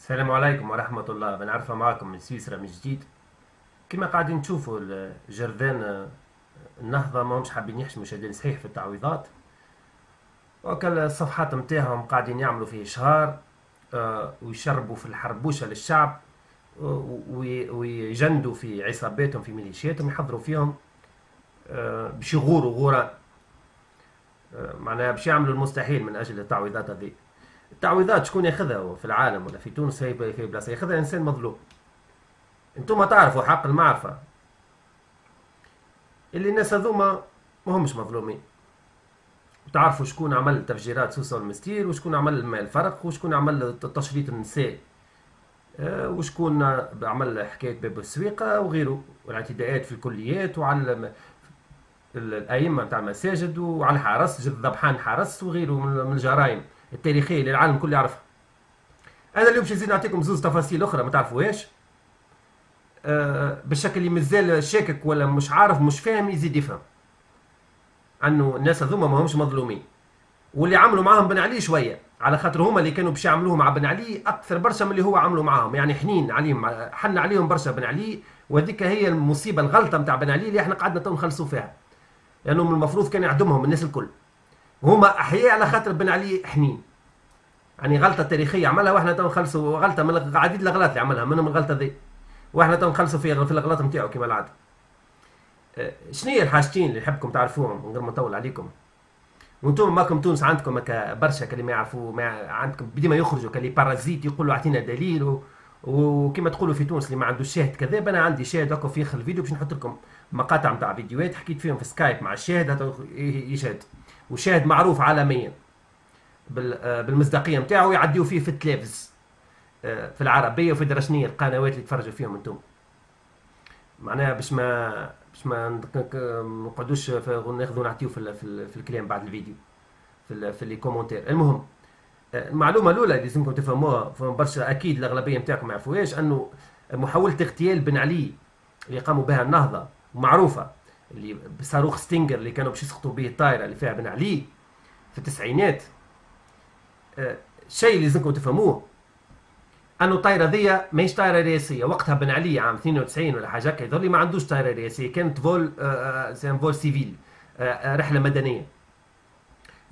السلام عليكم ورحمة الله. بنعرفها معاكم من سويسرا من جديد. كما قاعدين تشوفوا الجردان، النهضة ما همش حابين يحشموا شادين صحيح في التعويضات، وكل الصفحات متاعهم قاعدين يعملوا فيه شهار، ويشربوا في الحربوشة للشعب، ويجندوا في عصاباتهم في ميليشياتهم يحضروا فيهم، باش يغوروا غوران. معناها باش يعملوا المستحيل من أجل التعويضات هذه. التعويضات شكون ياخذها في العالم ولا في تونس؟ في بلاصة ياخذها إنسان مظلوم. انتم تعرفوا حق المعرفة اللي الناس هذوما ما همش مظلومين. تعرفوا شكون عمل تفجيرات سوسة والمستير، وشكون عمل الفرق، وشكون عمل تشريط النساء، وشكون عمل حكاية باب السويقة وغيره، والاعتداءات في الكليات وعلى الأئمة نتاع المساجد وعلى حرس ذبحان حرس وغيره من الجرائم التاريخية اللي العالم كله يعرفها. أنا اليوم باش نزيد نعطيكم زوز تفاصيل أخرى ما تعرفوهاش، بالشكل اللي مازال شاكك ولا مش عارف مش فاهم يزيد يفهم انه الناس هذوما ما همش مظلومين. واللي عملوا معاهم بن علي شويه، على خاطر هما اللي كانوا باش يعملوه مع بن علي اكثر برشا من اللي هو عملوا معاهم، يعني حنين عليهم، حن عليهم برشا بن علي. وهذيك هي المصيبه الغلطه نتاع بن علي اللي احنا قعدنا تو نخلصوا فيها، لانه من المفروض كان يعدمهم الناس الكل. هما احياء على خاطر بن علي حنين، يعني غلطه تاريخيه عملها واحنا تو نخلصوا، غلطه من عديد الاغلاط اللي عملها منهم الغلطه ذي، واحنا تو نخلصوا في الاغلاط نتاعو كما العاده. شنو هي الحاجتين اللي نحبكم تعرفوهم من غير ما نطول عليكم؟ وانتم ماكم تونس عندكم هكا برشا كلي ما يعرفوا، ما عندكم ديما يخرجوا كلي بارازيت يقولوا اعطينا دليل وكما تقولوا في تونس اللي ما عنده شاهد كذاب. انا عندي شاهد هكا في اخر الفيديو باش نحط لكم مقاطع نتاع فيديوهات حكيت فيهم في سكايب مع الشاهد هذا يشهد، وشاهد معروف عالميا بالمصداقيه نتاعو، يعديوا فيه في التلفز في العربيه وفي درشنيه القنوات اللي تفرجوا فيهم انتم. معناها باش ما نقعدوش ناخذوا نعطيو في الكلام بعد الفيديو في لي كومونتير. المهم، المعلومه الاولى اللي لازمكم تفهموها، فهم برشا اكيد الاغلبيه نتاعكم ما يعرفوهاش، انه محاوله اغتيال بن علي اللي قاموا بها النهضه معروفه، اللي بصاروخ ستينجر اللي كانوا باش يسقطوا به الطائره اللي فيها بن علي في التسعينات. الشيء اللي لازمكم تفهموه انه الطائره ذي ماهيش طائره رئاسيه. وقتها بن علي عام 92 ولا حاجه هكا يظل ما عندوش طائره رئاسيه، كانت فول فول سيفيل، رحله مدنيه.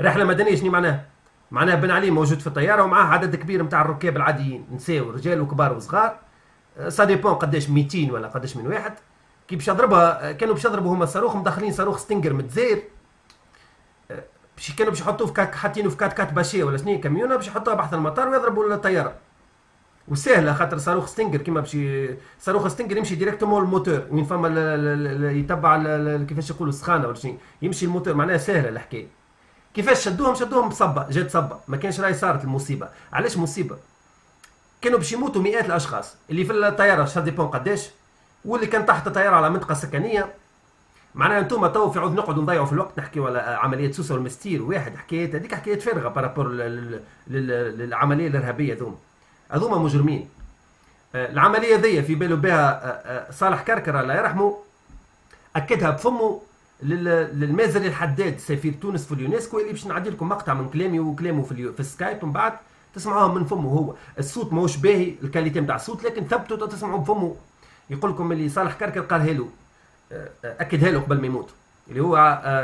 رحله مدنيه شنو معناها؟ معناها بن علي موجود في الطياره ومعاه عدد كبير نتاع الركاب العاديين، نساء ورجال وكبار وصغار، سا ديبون قداش 200 ولا قداش من واحد. كي باش يضربها كانوا باش يضربوا هما الصاروخ، مدخلين صاروخ ستينجر متزاير، كانوا باش يحطوه في حاطينه في كات باشيه ولا شنو كاميونه باش يحطوها بحث المطار ويضربوا الطياره. وسهله خاطر صاروخ ستينجر كيما بشي صاروخ ستينجر يمشي ديريكتومون الموتور وين فما يتبع كيفاش يقولوا السخانه ولا شيء، يمشي الموتور. معناها سهله الحكايه. كيفاش شدوهم بصبه، جات صبه، ما كانش راهي صارت المصيبه. علاش مصيبه؟ كانوا باش يموتوا مئات الاشخاص اللي في الطياره، شا ديبون قداش، واللي كان تحت الطياره على منطقه سكنيه. معناها انتم تو في عود نقعدوا نضيعوا في الوقت نحكيوا على عمليه سوسه والمستير واحد، حكايات هذيك حكايات فارغه بارابور للعمليه الارهابيه هذوما مجرمين. العمليه ذي في باله بها صالح كركره الله يرحمه، اكدها بفمه للمازري الحداد سفير تونس في اليونسكو، اللي باش نعدي لكم مقطع من كلامي وكلامه في السكايب ومن بعد تسمعوها من فمه هو. الصوت ماهوش باهي الكاليتي نتاع الصوت، لكن ثبتوا تسمعوا بفمه. يقول لكم اللي صالح كركر قالها له، اكدها له قبل ما يموت، اللي هو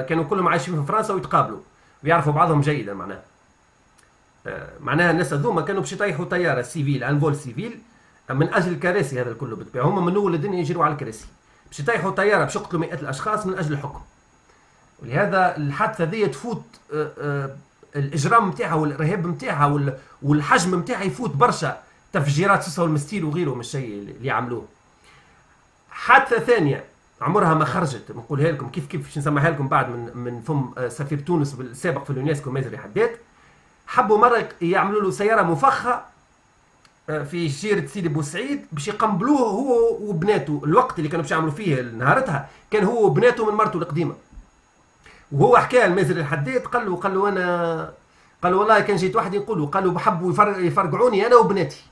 كانوا كلهم عايشين في فرنسا ويتقابلوا ويعرفوا بعضهم جيدا. معناها الناس هذوما كانوا باش يطيحوا طياره سيفيل، ان فول سيفيل، من اجل الكراسي. هذا كله بالطبيعه هما من اول الدنيا يجروا على الكراسي، باش يطيحوا طياره باش يقتلوا مئات الاشخاص من اجل الحكم. ولهذا الحادثه ذي تفوت الاجرام نتاعها والارهاب نتاعها والحجم نتاعها يفوت برشا تفجيرات سوسه والمستير وغيره من الشيء اللي عملوه. حادثه ثانيه عمرها ما خرجت، نقولها لكم كيف باش نسمعها لكم بعد من فم سفير تونس السابق في اليونسكو مازري حداد. حبوا مره يعملوا له سياره مفخه في جزيره سيدي بوسعيد باش يقنبلوه هو وبناته. الوقت اللي كانوا باش يعملوا فيه نهارتها كان هو وبناته من مرته القديمه. وهو حكى المازري الحداد، قال له انا، قال والله كان جيت واحد يقولوا، قالوا بحبوا يفرقعوني انا وبناتي.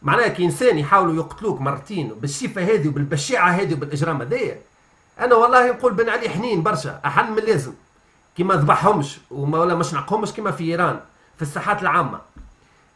معناها كي انسان يحاولوا يقتلوك مرتين بالشفه هذه وبالبشاعه هذه وبالاجرام هذايا، انا والله نقول بن علي حنين برشا، احن من اللازم. كي ما ذبحهمش ولا مش نعقهمش كما في ايران في الساحات العامه.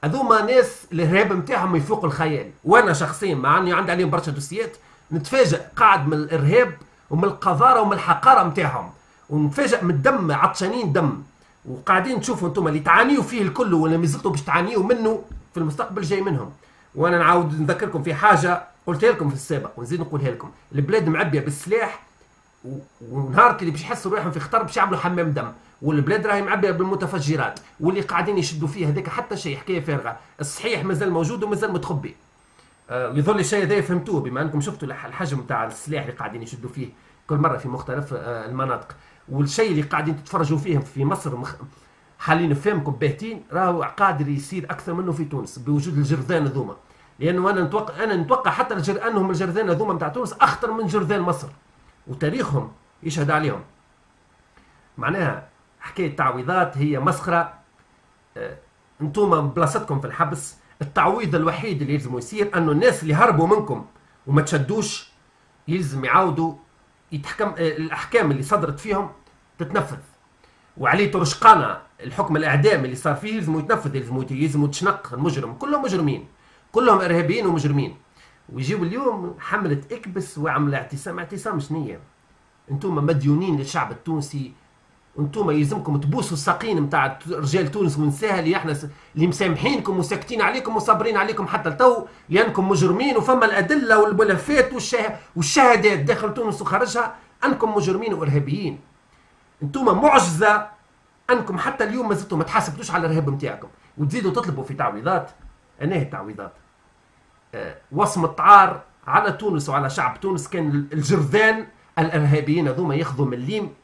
هذوما ناس الارهاب نتاعهم يفوق الخيال. وانا شخصيا مع اني عندي عليهم برشا دوسيات نتفاجئ قاعد من الارهاب ومن القذاره ومن الحقاره نتاعهم، ونتفاجئ من الدم، عطشانين دم، وقاعدين تشوفوا انتم اللي تعانيوا فيه الكل ولا مازلتوا باش تعانيوا منه في المستقبل جاي منهم. وانا نعاود نذكركم في حاجه قلتها لكم في السابق ونزيد نقولها لكم، البلاد معبيه بالسلاح، ونهار اللي باش يحسوا روحهم في خطر باش يعملوا حمام دم، والبلاد راهي معبيه بالمتفجرات، واللي قاعدين يشدوا فيه هذاك حتى شيء حكايه فارغه، الصحيح مازال موجود ومازال متخبي. يظل الشيء هذا فهمتوه بما انكم شفتوا الحجم تاع السلاح اللي قاعدين يشدوا فيه كل مره في مختلف المناطق، والشيء اللي قاعدين تتفرجوا فيه في مصر حاليا فهمكم باهتين، راهو قادر يصير اكثر منه في تونس بوجود الجرذان هذوما. لانه انا نتوقع حتى انهم الجرذان هذوما نتاع تونس اخطر من جرذان مصر، وتاريخهم يشهد عليهم. معناها حكايه تعويضات هي مسخره. انتم بلاصتكم في الحبس، التعويض الوحيد اللي يلزم يصير انه الناس اللي هربوا منكم وما تشدوش يلزم يعاودوا يتحكم، الاحكام اللي صدرت فيهم تتنفذ، وعليه ترشقانه الحكم الاعدام اللي صار فيه يلزم يتنفذ، يلزم تشنق المجرم، كلهم مجرمين، كلهم ارهابيين ومجرمين. ويجيبوا اليوم حمله اكبس واعمل اعتصام. اعتصام شنية؟ انتم مديونين للشعب التونسي، انتم يلزمكم تبوسوا الساقين نتاع رجال تونس ونساها اللي احنا اللي مسامحينكم وساكتين عليكم وصابرين عليكم حتى لتو لانكم مجرمين، وفما الادله والملفات والشهادات داخل تونس وخارجها انكم مجرمين وارهابيين. انتم معجزه انكم حتى اليوم ما زلتوا ما تحاسبتوش على الارهاب نتاعكم وتزيدوا تطلبوا في تعويضات. انا التعويضات وصم الطعار على تونس وعلى شعب تونس. كان الجرذان الارهابيين هذوما ياخذوا مليم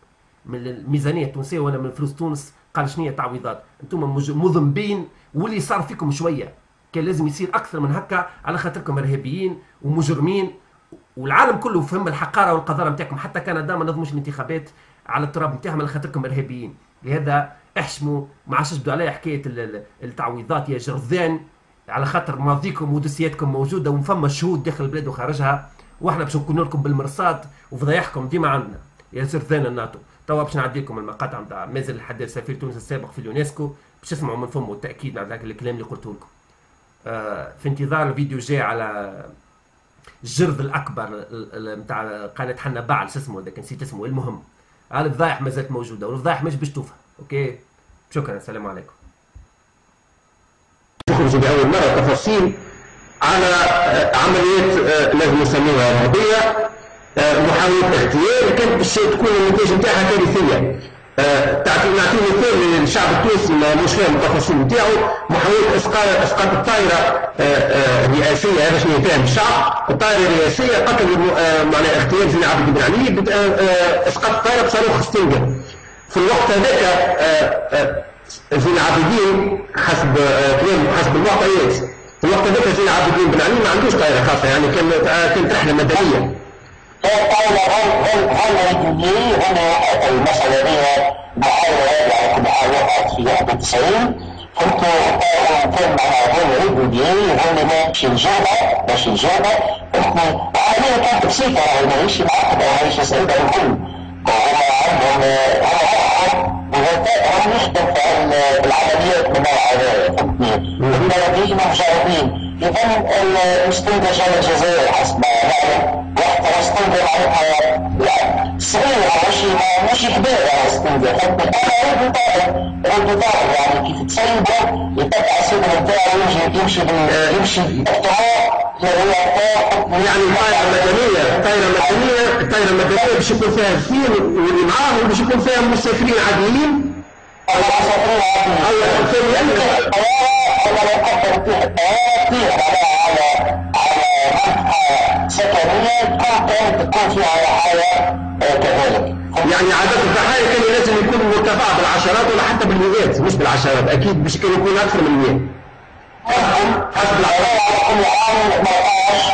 من الميزانيه التونسيه ولا من فلوس تونس. قال شنو هي تعويضات؟ انتم مذنبين، واللي صار فيكم شويه كان لازم يصير اكثر من هكا على خاطركم ارهابيين ومجرمين، والعالم كله فهم الحقاره والقذاره نتاعكم. حتى كندا ما نظموش الانتخابات على التراب نتاعهم على خاطركم ارهابيين. لهذا احشموا، ما عادش تبدوا عليها حكايه التعويضات يا جرذان، على خاطر ماضيكم ودوسياتكم موجوده وفما شهود داخل البلاد وخارجها، واحنا باش نكون لكم بالمرصاد وفضايحكم ديما عندنا يا جرذان الناتو. توا باش نعدي لكم المقاطع نتاع مازن الحداد سفير تونس السابق في اليونسكو باش تسمعوا من فمه التاكيد على ذاك الكلام اللي قلته لكم. في انتظار الفيديو الجاي على الجرذ الاكبر نتاع قناه حنا بعل، شو اسمه هذاك نسيت اسمه. المهم الفضايح ما زالت موجوده والفضايح مش باش توفى. اوكي شكرا، السلام عليكم. تخرج لأول مرة تفاصيل على عمليات لازم نسميها إرهابية، محاولة اغتيال كانت باش تكون النتائج نتاعها كارثية. نعطي مثال للشعب التونسي مش فاهم التفاصيل نتاعو، محاولة اسقاط الطائرة الرئاسية. هذا شنو فاهم الشعب؟ الطائرة الرئاسية قتل معناها اغتيال زين عابدين بن علي، اسقاط الطائرة بصاروخ ستينجر. في الوقت هذاك زين العابدين حسب المعطيات في الوقت هذاك زين العابدين بن علي ما عندوش طائره خاصه، يعني كانت رحله مدنيه. هنا المساله هي محاولات في 91 كنت كان مع هون ريبولي هون ماشي الجوبه عمليه كانت بسيطه، ماهيش معقده ماهيش صعيبه الكل. هم يخدم في العمليات من نوع هذا، فهمتني؟ البلديين مجاهدين. اذا المستنتج على الجزائر حسب ما نعلم وقت مستنتج عليها صغيره مش كبيره مستنتج، فهمتني؟ رد طالب يعني كيف تسيبه يتبع السيد نتاعو يمشي يعني الطائرة المدنية باش يكون فيها الفيل واللي معاه وباش يكون فيها مسافرين عاديين. المسافرين عاديين. أنا يقدر فيها الطائرة على منطقة سكنية تكون فيها حياة كذلك. يعني عدد الضحايا كان لازم يكون مرتفع بالعشرات ولا حتى بالمئات، مش بالعشرات أكيد، باش كان يكون أكثر من 100. حسب العشرات على كل حال ما قاش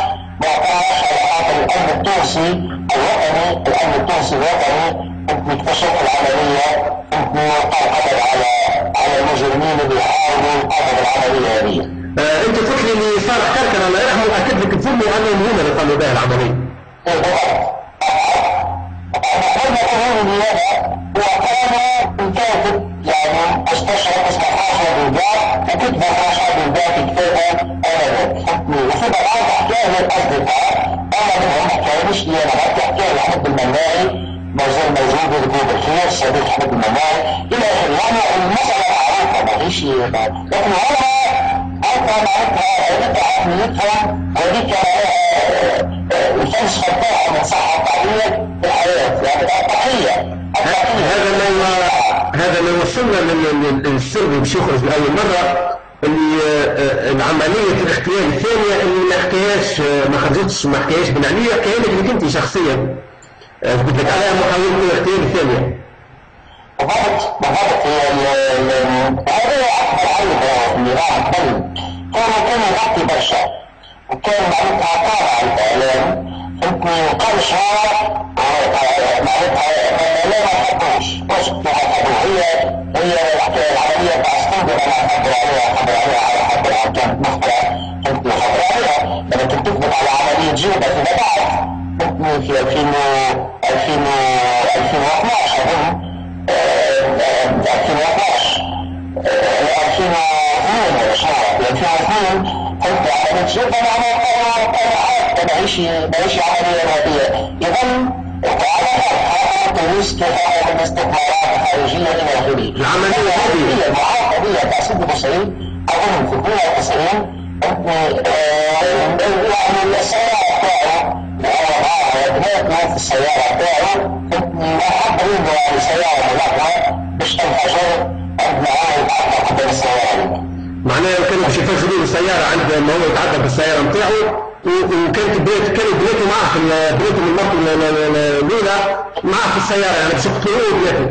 الأمن التونسي الوطني، اكتشف العملية، قبض على المجرمين اللي يحاولوا قبض العملية هذه. أنت قلت لي اللي صالح كركر الله يرحمه أكد لك بفمه أنهم هم اللي قاموا بها العملية. بالضبط. أنا قانون النيابة وكانوا الكاتب يعني استشهد اسمه حاجة بالجاه وكتب حاجة ذاتي كتابه انا فهمتني. وفي بعض حكايه للاصدقاء انا منهم حكايه مش لي انا، حتى حكايه لحمد المناعي ما زال موجود وجود الخير صديق حمد المناعي الى اخره. يعني المساله معروفه ما فيش، لكن انا معناتها عقليتهم وذيك الفلسفه بتاعهم ان صح التعبير في الحياه، يعني التقيه. هذا ما يوصلنا للسر باش يخرج لاول مره، اللي العمليه الاغتيال الثانيه اللي ما حكاهاش ما خرجتش ما حكاهاش بالعليه، حكايه لك انت شخصيا قلت لك عليها محاوله الاغتيال الثانيه. بالضبط هذا اكبر عيب في النظام الدولي، كان يغطي برشا وكان معناتها طالع الاعلام فهمتني، وقال شهر معناتها لا ما حبوش مش ما حبوه. هي الحكايه العمليه تاع ستنجر انا حضر عليها كانت مسألة فهمتني حضر عليها لما كنت تكتب على عمليه جوده فيما بعد فهمتني في 2012 اظن 2002 كنت عملية جدا أنا بعيش عملية رياضية. إذن تعالى تونس كيف من الاستثمارات الخارجية إلى آخره. العملية هذه المعاقبية تاع سيدي بوصيري أظن في 92 يعني السيارة بتاعه بنات في السيارة بتاعه ما حضرين يعني سيارة ملاحظة باش تنفجر عند معاه يتعدى قدام السيارة. معناها كانوا باش يفجروا السيارة عند ما هو يتعدى بالسيارة نتاعو، وكانت بناته معاه بناته من مرته الأولى معاه في السيارة، يعني باش يقتلوه بناته.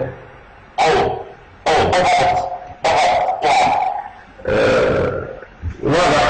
بالضبط واضح.